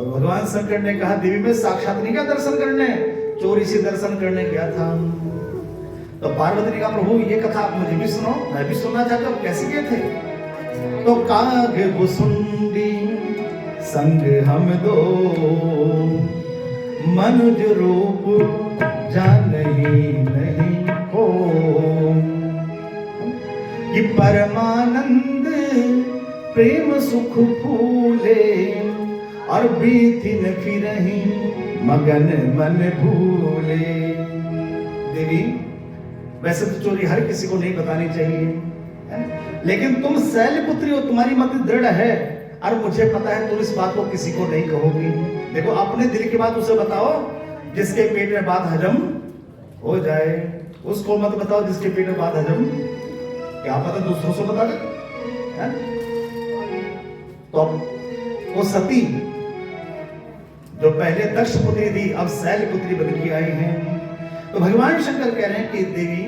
और भगवान शंकर ने कहा देवी मैं साक्षात नहीं गया दर्शन करने, चोरी से दर्शन करने गया था। तो पार्वती ने कहा प्रभु ये कथा आप मुझे भी सुनो, मैं भी सुनना चाहता हूँ, कैसे गए थे? तो काग भुसुंडी संग हम दो, मनुज रूप जानही नहीं हो, कि परमानंद प्रेम सुख फूले, और बीती न फिरही मगन मन भूले। देवी वैसे तो चोरी हर किसी को नहीं बतानी चाहिए, लेकिन तुम शैलपुत्री हो, तुम्हारी मति दृढ़ है, और मुझे पता है तुम इस बात को किसी को नहीं कहोगी। देखो अपने दिल की बात उसे बताओ जिसके पेट में बात हजम हो जाए, उसको मत बताओ जिसके पेट में बात हजम, क्या पता दूसरों से बता दे। तो वो सती जो पहले दक्ष पुत्री थी अब शैलपुत्री बन के आई हैं। तो भगवान शंकर कह रहे हैं कि देवी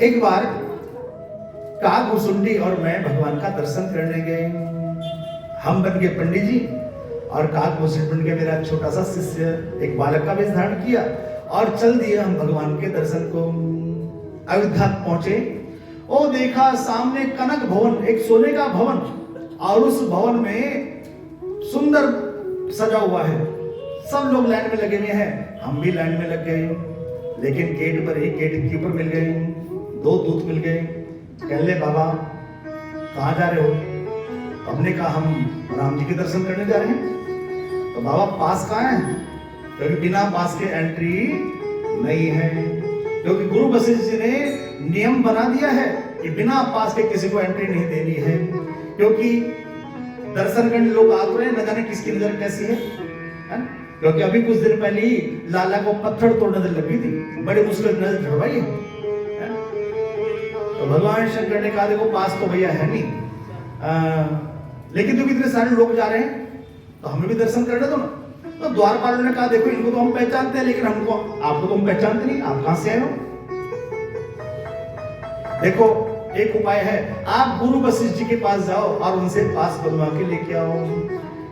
एक बार कागभुसुंडी और मैं भगवान का दर्शन करने गए, हम बन के पंडित जी और कागभुसुंडी बन के मेरा छोटा सा शिष्य एक बालक का वेश धारण किया और चल दिए हम भगवान के दर्शन को। अयोध्या पहुंचे, ओ देखा सामने कनक भवन, एक सोने का भवन, और उस भवन में सुंदर सजा हुआ है, सब लोग लाइन में लगे हुए हैं, हम भी लाइन में लग गए। लेकिन गेट पर ही गेट कीपर मिल गए, दो दूत मिल गए, कहले बाबा कहाँ जा रहे हो? हमने कहा हम राम जी के दर्शन करने जा रहे हैं। तो बाबा पास कहाँ है? क्योंकि बिना पास के एंट्री नहीं है, क्योंकि गुरु वशिष्ठ जी ने नियम बना दिया है कि बिना पास के किसी को एंट्री नहीं देनी है, क्योंकि दर्शन करने लोग आ रहे हैं, न जाने किसकी नजर कैसी है। क्योंकि अभी कुछ दिन पहले ही लाला को पत्थर तोड़ नजर लगी थी, बड़ी मुश्किल नजर झड़वाई है। तो भगवान शंकर ने कहा देखो पास तो भैया है नहीं, लेकिन जो इतने सारे लोग जा रहे हैं तो हमें भी दर्शन करने दो ना। तो द्वारपाल ने कहा देखो इनको तो हम पहचानते हैं, लेकिन हमको आपको तो हम पहचानते नहीं, आप कहां से आए हो? देखो एक उपाय है, आप गुरु वशिष्ठ जी के पास जाओ और उनसे पास बनवा के लेके आओ।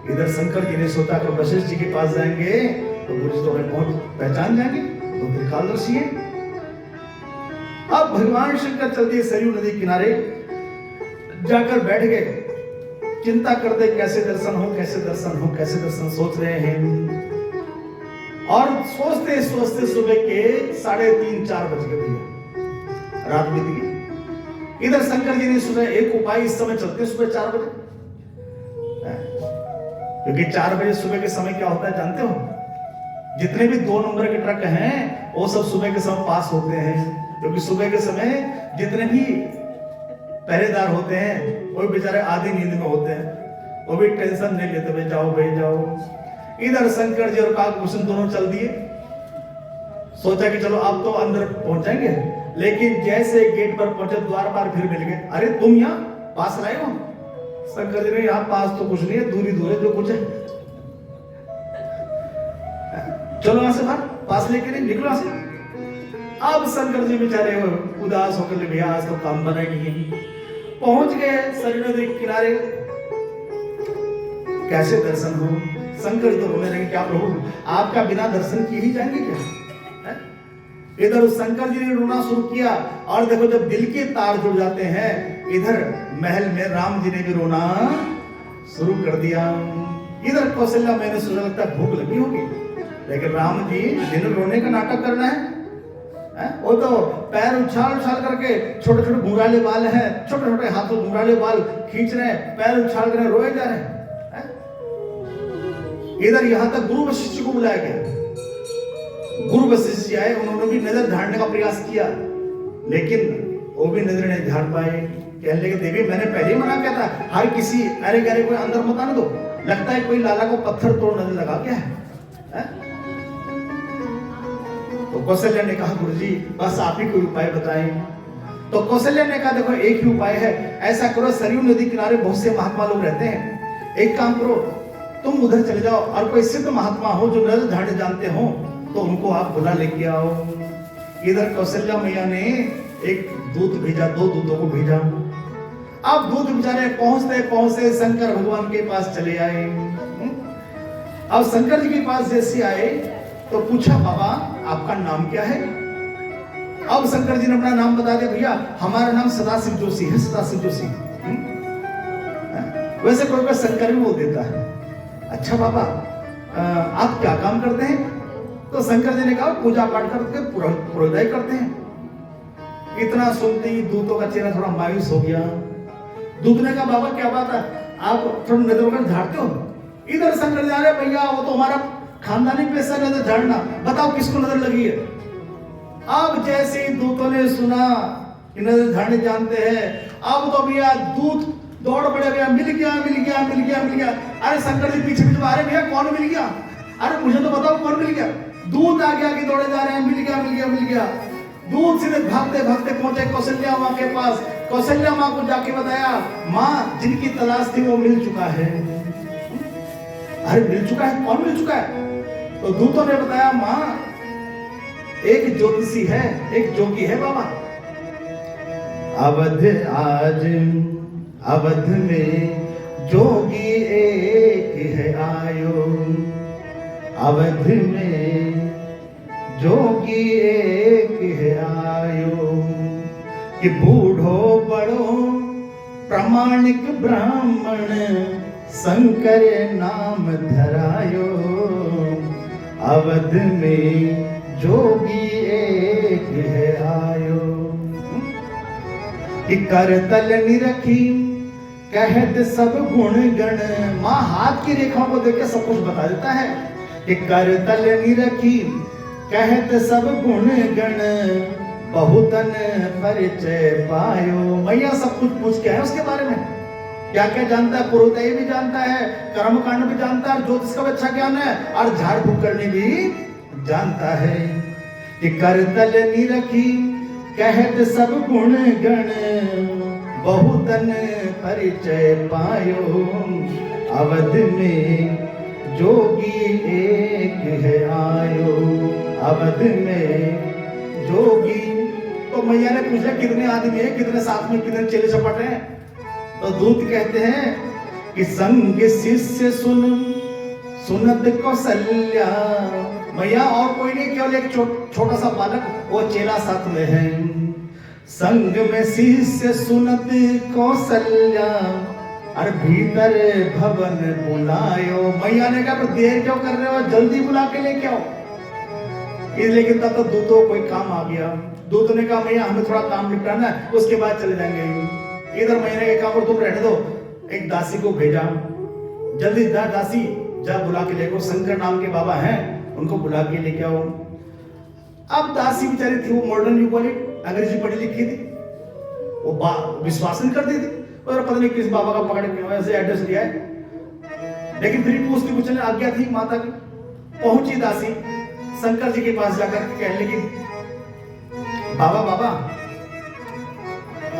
इधर शंकर जी ने सोचा कि वशिष्ठ जी के पास जाएंगे तो गुरु जी तो हमें पहचान जाएंगे, तो त्रिकालदर्शी है। अब भगवान शंकर चल दिए सरयू नदी किनारे जाकर बैठ गए, चिंता करते कैसे दर्शन हो, कैसे दर्शन हो, कैसे दर्शन सोच रहे हैं। और सोचते सोचते सुबह के 3:30-4 बज गए, रात बीत गई। इधर शंकर जी ने सुना एक उपाय, इस समय चलते सुबह 4 बजे, क्योंकि 4 बजे सुबह के समय क्या होता है जानते हो? जितने भी 2 नंबर के ट्रक हैं वो सब सुबह के समय पास होते हैं, क्योंकि सुबह के समय जितने भी पहरेदार होते हैं वो बेचारे आधी नींद में होते हैं, वो भी टेंशन नहीं लेते, भाई जाओ भाई जाओ। इधर शंकर जी और कागभूषण दोनों चल दिए, सोचा कि चलो आप तो अंदर पहुंच जाएंगे, लेकिन जैसे गेट पर पहुंचे द्वारपाल फिर मिल गए, अरे तुम यहाँ पास लाए हो? शंकर जी ने यहाँ पास तो कुछ नहीं है, दूरी दूर है जो कुछ है, चलो यहाँ से बाहर पास लेके नहीं निकलो यहाँ से। अब शंकर जी बेचारे उदास होकर भैया आज तो काम बना नहीं है। पहुंच गए सरयू नदी के किनारे, कैसे दर्शन हो? शंकर तो रोने लगे, क्या प्रभु आपका बिना दर्शन किए ही जाएंगे क्या? इधर शंकर जी ने रोना शुरू किया, और देखो जब दिल के तार जुड़ जाते हैं, इधर महल में राम जी ने भी रोना शुरू कर दिया। इधर कौशल्या मैंने सोचा लगता भूख लगी होगी, लेकिन राम जी दिन रोने का नाटक करना है, वो तो पैर उछाल उछाल करके, छोटे छोटे घुंघराले बाल हैं, छोटे छोटे हाथों घुंघराले बाल खींच रहे हैं, पैर उछाल कर रोए जा रहे हैं। इधर यहां तक गुरु वशिष्ठ को बुलाया गया, गुरु वशिष्ठ जी आए, उन्होंने भी नजर झाड़ने का प्रयास किया, लेकिन वो भी नजर नहीं झाड़ पाए। कहने लगे देवी मैंने पहले ही मना किया था, हर किसी अरे गरे कोई अंदर मत आने दो, लगता है कोई लाला को पत्थर तोड़ नजर लगा क्या है? तो कौशल्या ने कहा गुरुजी बस आप ही कोई उपाय बताएं। तो कौशल्या ने कहा देखो एक ही उपाय है, ऐसा करो सरयू नदी किनारे बहुत से महात्मा लोग रहते हैं, एक काम करो तुम उधर चले जाओ और कोई सिद्ध महात्मा हो जो नजर झाड़ने जानते हो तो उनको आप बुला लेके आओ। इधर कौशल्या मैया ने एक दूत भेजा, 2 दूतों को भेजा। अब दूत बेचारे पहुंचते पहुंचते शंकर भगवान के पास चले आए। अब शंकर जी के पास जैसे आए तो पूछा, बाबा आपका नाम क्या है? अब शंकर जी ने अपना नाम बता दिया, भैया हमारा नाम सदाशिव जोशी है, सदाशिव जोशी। वैसे कोई कोई शंकर भी बोल देता है। अच्छा बाबा आप क्या काम करते हैं? तो शंकर जी ने कहा पूजा पाठ करते, पुरोहिताई करते हैं। इतना सुनते ही दूतों का चेहरा थोड़ा मायूस हो गया। दूत ने कहा बाबा क्या बात है, आप थोड़ा नजर वगैरह झाड़ते हो? इधर शंकर जी आ रहे, भैया वो तो हमारा खानदानी पेशा नजर झाड़ना, बताओ किसको नजर लगी है? अब जैसे ही दूतों ने सुना कि नजर झाड़ने जानते हैं, अब तो भैया दूत दौड़ पड़े, भैया मिल गया मिल गया मिल गया मिल गया। अरे शंकर जी पीछे पीछे आ रहे, भैया कौन मिल गया? अरे मुझे तो बताओ कौन मिल गया? दूत आगे आगे दौड़े जा रहे हैं, मिल गया मिल गया मिल गया। दूत सीधे भागते भागते पहुंचे कौशल्या माँ के पास। कौशल्या माँ को जाके बताया, माँ जिनकी तलाश थी वो मिल चुका है। अरे मिल चुका है? कौन मिल चुका है? तो दूतों ने बताया, माँ एक ज्योतिषी है, एक जोगी है बाबा। अवध में जोगी एक है आयो, अवध में जोगी एक है आयो, कि बूढ़ो बड़ो प्रामाणिक ब्राह्मण शंकर नाम धरायो, अवध में जोगी एक है आयो। कि करतल निरखी कहत सब गुण गण, माँ हाथ की रेखाओं को देख के सब कुछ बता देता है। कि करतल निरखी कहत सब गुण गण, बहुतन परिचय पायो। मैया सब कुछ पूछ के है उसके बारे में, क्या क्या जानता है, पुरोहिताई भी जानता है, कर्मकांड भी जानता है, ज्योतिष का भी अच्छा ज्ञान है, और झाड़ फूक करनी भी जानता है। कि करतल निरखी कहत सब गुण गण, बहुतन परिचय पायो, अवध में जोगी एक है आयो, अवध में जोगी। तो मैया ने पूछा कितने आदमी है, कितने साथ में, कितने चेले चपाट हैं? तो दूत कहते हैं कि संग शिष्य सुन सुनत कौशल्या, मैया और कोई नहीं, केवल एक छोटा सा बालक वो चेला साथ में है। संग में शिष्य सुनत कौशल्या, और भीतर भवन बुलायो। मैया ने कहा देर क्यों कर रहे हो, जल्दी बुला के लेके आओ। लेकिन तब तक दूतों को कोई काम आ गया। दूत ने कहा मैया हमें थोड़ा काम निपटाना है, उसके बाद चले जाएंगे। इधर मैंने कहा काम तुम रहने दो, एक दासी को भेजा, जल्दी जा दासी जा बुला के लेको, शंकर नाम के बाबा हैं उनको बुला के लेके आओ। अब दासी बेचारी थी, वो मॉडर्न युग वाली, अंग्रेजी पढ़ी लिखी थी, वो विश्वास नहीं करती थी, और पता नहीं किस बाबा का पकड़ के ऐसे एड्रेस दिया है। लेकिन फिर पूछती कुछ आज्ञा थी माता की। पहुंची दासी शंकर जी के पास जाकर कहने लगी, बाबा बाबा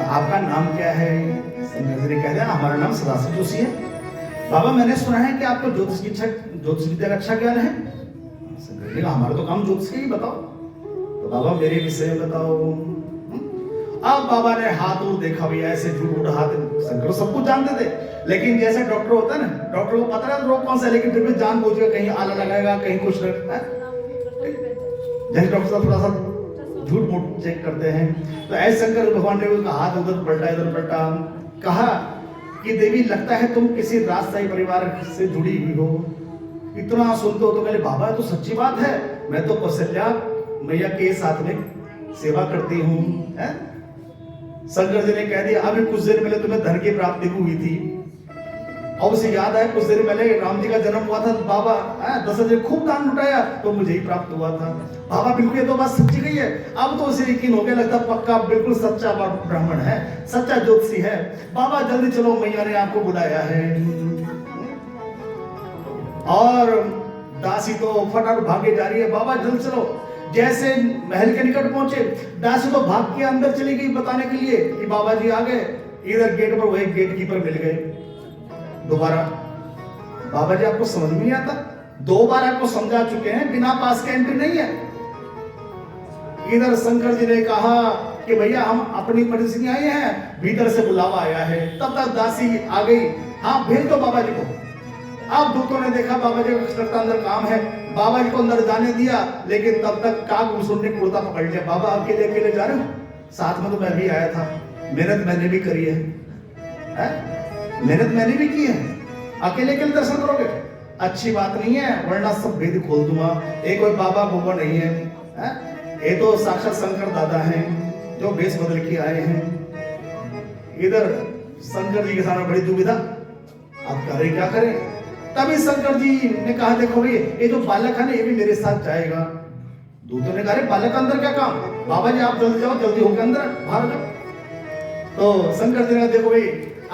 आपका नाम क्या है? शंकर जी ने कह दिया हमारा नाम सदाशिव जोशी है। बाबा मैंने सुना है कि आपको ज्योतिष विद्या का अच्छा ज्ञान है। शंकर जी ने कहा हमारा तो काम ज्योतिष ही, बताओ। तो बाबा मेरे विषय में बताओ। अब बाबा ने हाथ और देखा, भैया ऐसे झूठ उठ हाथ, शंकर सब कुछ जानते थे, लेकिन जैसे डॉक्टर होता है ना, डॉक्टर को पता है रोग कौन सा है, लेकिन फिर भी जानबूझ के कहीं आला लगाएगा, कहीं कुछ जैसे डॉक्टर साहब थोड़ा सा झूठ मूठ चेक करते हैं। तो ऐसे शंकर भगवान ने उसका हाथ उधर पलटा इधर पलटा, कहा कि देवी लगता है तुम किसी राजशाही परिवार से जुड़ी हुई हो, इतना सुनते हो। तो कहले बाबा तो सच्ची बात है, मैं तो कौशल्या मैया के साथ में सेवा करती हूँ। शंकर जी ने कह दिया अभी कुछ देर पहले तुम्हें धन की प्राप्ति हुई थी, और उसे याद है कुछ देर पहले राम जी का जन्म हुआ था, बाबा 10,000 ने खूब दान लुटाया तो मुझे ही प्राप्त हुआ था। बाबा बिल्कुल ये तो बात सच्ची गई है। अब तो उसे यकीन हो गया, लगता पक्का बिल्कुल सच्चा ब्राह्मण है, सच्चा ज्योतिषी है। बाबा जल्दी चलो, मैया ने आपको बुलाया है। और दासी तो फटाफट भागे जा रही है, बाबा जल्दी चलो। जैसे महल के निकट पहुंचे, दासी तो भाग के अंदर चली गई बताने के लिए कि बाबा जी आ गए। इधर गेट पर वही गेट कीपर मिल गए दोबारा। बाबा जी आपको समझ में नहीं आता, 2 बार आपको समझा चुके हैं, बिना पास के एंट्री नहीं है। इधर शंकर जी ने कहा कि भैया हम अपनी मर्जी से आए हैं, भीतर से बुलावा आया है। तब तक दासी आ गई, हाँ भेज दो बाबा जी को। अब दूतों ने देखा बाबा जी का अंदर काम है, बाबा जी को अंदर जाने दिया, लेकिन तब तक काक मुसुर ने कुर्ता पकड़ लिया। बाबा अकेले अकेले जा रहे हो, साथ में तो मैं भी आया था, मेहनत मैंने भी करी है, मेहनत मैंने भी की है, अकेले अकेले दर्शन करोगे, अच्छी बात नहीं है, वरना सब भेद खोल दूंगा। ये कोई बाबा बोबा नहीं है, ये तो साक्षात शंकर दादा हैं जो वेश बदल के आए हैं। इधर शंकर जी के सामने बड़ी दुविधा, आप करें क्या करें। तभी शंकर जी ने कहा देखो भाई ये जो बालक है ना ये भी मेरे साथ जाएगा। दूतों ने कहा बालक अंदर क्या काम, बाबा जी आप जल्दी जाओ, जल्दी होकर अंदर बाहर जाओ। तो शंकर जी ने कहा देखो भाई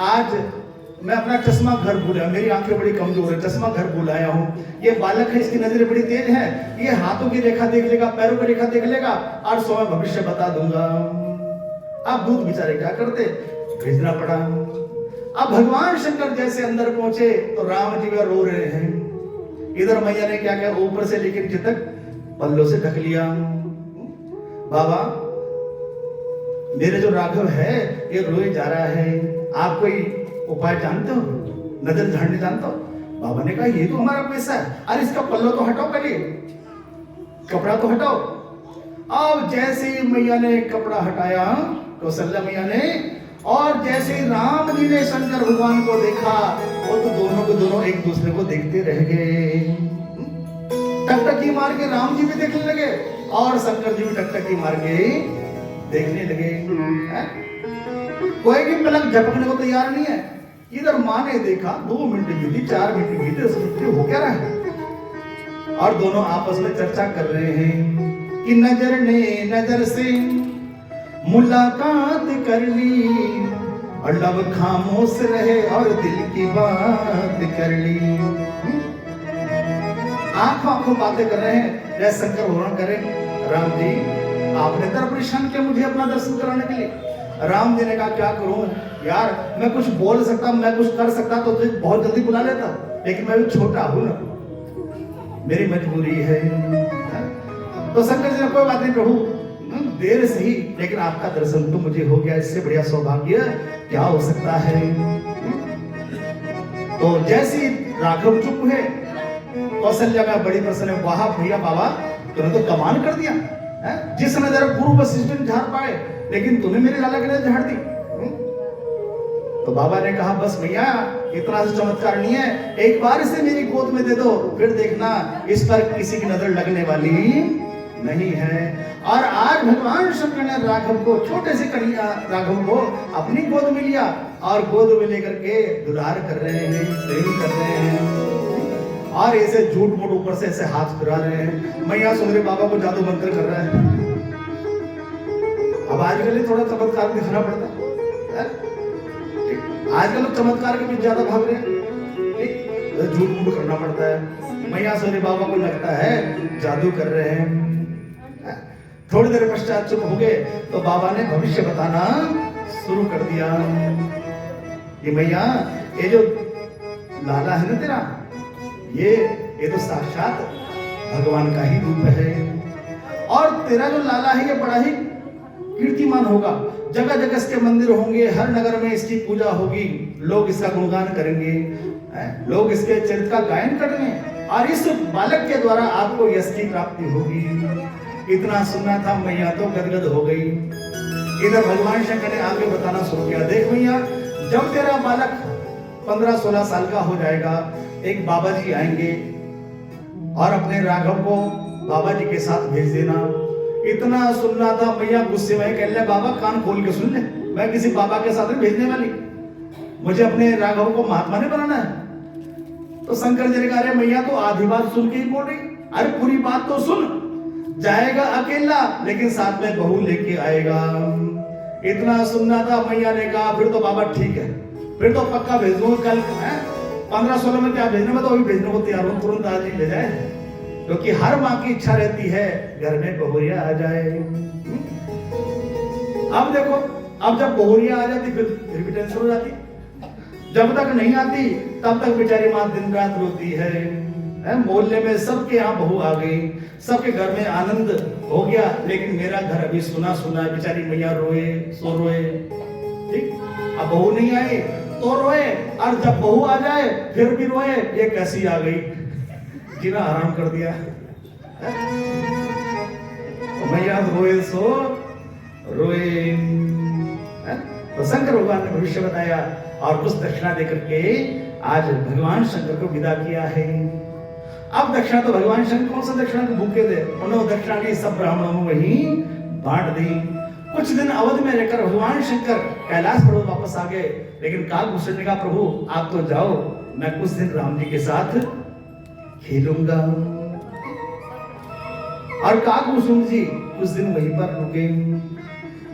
आज मैं अपना चश्मा घर भूला, मेरी आंखें बड़ी कमजोर है, चश्मा घर भूल आया हूँ। ये बालक है, इसकी नजरें बड़ी तेज है, ये हाथों की रेखा देख लेगा, पैरों की रेखा देख लेगा और सो मैं भविष्य बता दूंगा। अब दूत बेचारे क्या करते, भेजना पड़ा। अब भगवान शंकर जैसे अंदर पहुंचे तो राम जी वह रो रहे हैं। इधर मैया ने क्या किया, ऊपर से लेकर नीचे तक पल्लों से ढक लिया। बाबा मेरे जो राघव है ये रोए जा रहा है, आप कोई उपाय जानते हो, नजर झाड़ने जानते हो। बाबा ने कहा ये तो हमारा पैसा है, अरे इसका पल्लो तो हटाओ, पहले कपड़ा तो हटाओ। अब जैसे ही मैया ने कपड़ा हटाया, कौशल्या मैया ने, और जैसे ही राम जी ने शंकर भगवान को देखा, वो तो दोनों को दोनों एक दूसरे को देखते रह गए। टकटकी मार के राम जी भी देखने लगे और शंकर जी भी टकटकी मार के देखने लगे। कोई भी पलक झपकने को तैयार नहीं है। इधर माँ ने देखा 2 मिनट बीती, 4 मिनट बीते, सोचते हो क्या रहा है, और दोनों आपस में चर्चा कर रहे हैं कि नजर ने नजर से मुलाकात कर ली और लब खामोश रहे और दिल की बात कर ली। आंखों आंखों बातें कर रहे हैं जैसे शंकर भगवान करें, राम जी आपने तर परेशान किया मुझे अपना दर्शन कराने के लिए। राम जी ने कहा क्या करूं यार, मैं कुछ बोल सकता, मैं कुछ कर सकता तो तुझे बहुत जल्दी बुला लेता, लेकिन मैं भी छोटा हूं ना, मेरी मजबूरी है। तो शंकर जी ने कोई बात नहीं प्रभु, देर से ही लेकिन आपका दर्शन तो मुझे हो गया, इससे बढ़िया सौभाग्य क्या हो सकता है। तो जैसे राघव चुप हुए, कौशल्या का बड़ी प्रसन्न है, वाह भैया बाबा तूने तो कमाल कर दिया, जिस नजर गुरु वशिष्ठ ने झाड़ पाए लेकिन तूने मेरे लाला की नजर झाड़ दी। तो बाबा ने कहा बस भैया इतना से चमत्कार नहीं है, एक बार इसे मेरी गोद में दे दो, फिर देखना इस पर किसी की नजर लगने वाली नहीं है। और आज भगवान शंकर ने राघव को, छोटे से कन्हैया राघव को अपनी गोद में लिया और गोद में लेकर के दुलार कर रहे हैं, प्रेम कर रहे हैं और ऐसे झूठ मूठ ऊपर से ऐसे हाथ फिरा रहे हैं। मैया सुंदरी बाबा को जादू मंत्र कर रहा है। अब आजकल थोड़ा चमत्कार दिखाना पड़ता है, आजकल लोग चमत्कार के बीच ज्यादा भाग रहे हैं, झूठ मूठ करना पड़ता है। मैया सोनी बाबा को लगता है जादू कर रहे हैं। थोड़ी देर पश्चात चुप हो गए तो बाबा ने भविष्य बताना शुरू कर दिया कि मैया ये जो लाला है ना तेरा, ये तो साक्षात भगवान का ही रूप है, और तेरा जो लाला है ये बड़ा ही कीर्तिमान होगा, जगह जगह इसके मंदिर होंगे, हर नगर में इसकी पूजा होगी, लोग इसका गुणगान करेंगे, लोग इसके चरित्र का गायन करेंगे और इस बालक के द्वारा आपको यश की प्राप्ति होगी। इतना सुनना था, मैया तो गदगद हो गई। इधर भगवान शंकर ने आगे बताना शुरू किया, देख मैया जब तेरा बालक 15-16 साल का हो जाएगा, एक बाबा जी आएंगे और अपने राघव को बाबा जी के साथ भेज देना। इतना सुनना था, मैया गुस्से में कह ले बाबा कान खोल के सुन ले, मैं किसी बाबा के साथ नहीं भेजने वाली, मुझे अपने राघव को महात्मा नहीं बनाना है। तो शंकर जी ने कहा अरे मैया तो आधी बात सुन के ही बोल रही, अरे पूरी बात तो सुन, जाएगा अकेला लेकिन साथ में बहू लेके आएगा। इतना सुनना था, मैया ने कहा फिर तो बाबा ठीक है, फिर तो पक्का भेज दूंगा कल, 15-16 में क्या भेजने में तो अभी भेजने को तैयार हूं, तुरंत आज ही ले जाए, क्योंकि हर माँ की इच्छा रहती है घर में बहुरिया आ जाए। अब देखो, अब जब बहुरिया आ जाती फिर भी टेंशन हो जाती, जब तक नहीं आती तब तक बेचारी माँ दिन रात रोती है। मोहल्ले में सबके यहाँ बहू आ गई, सबके घर में आनंद हो गया, लेकिन मेरा घर अभी सुना सुना है, बेचारी मैया रोए सो रोए। ठीक, अब बहू नहीं आई तो रोए, और जब बहू आ जाए फिर भी रोए, ये कैसी आ गई, जीना आराम कर दिया। मैया रोए सो रोए। तो शंकर भगवान ने भविष्य बताया और कुछ दक्षिणा देकर के आज भगवान शंकर को विदा किया है। अब दक्षिणा तो भगवान शंकर कौन सा दक्षिणा को भूखे दे, उन्होंने दक्षिणा की सब ब्राह्मणों में वही बांट दी। कुछ दिन अवध में रहकर भगवान शंकर कैलाश पर्वत वापस आ गए, लेकिन कालभूषण ने कहा प्रभु आप तो जाओ, मैं कुछ दिन राम जी के साथ खेलूंगा। और काकभूषण जी कुछ दिन वहीं पर रुके।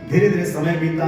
धीरे धीरे समय बीता।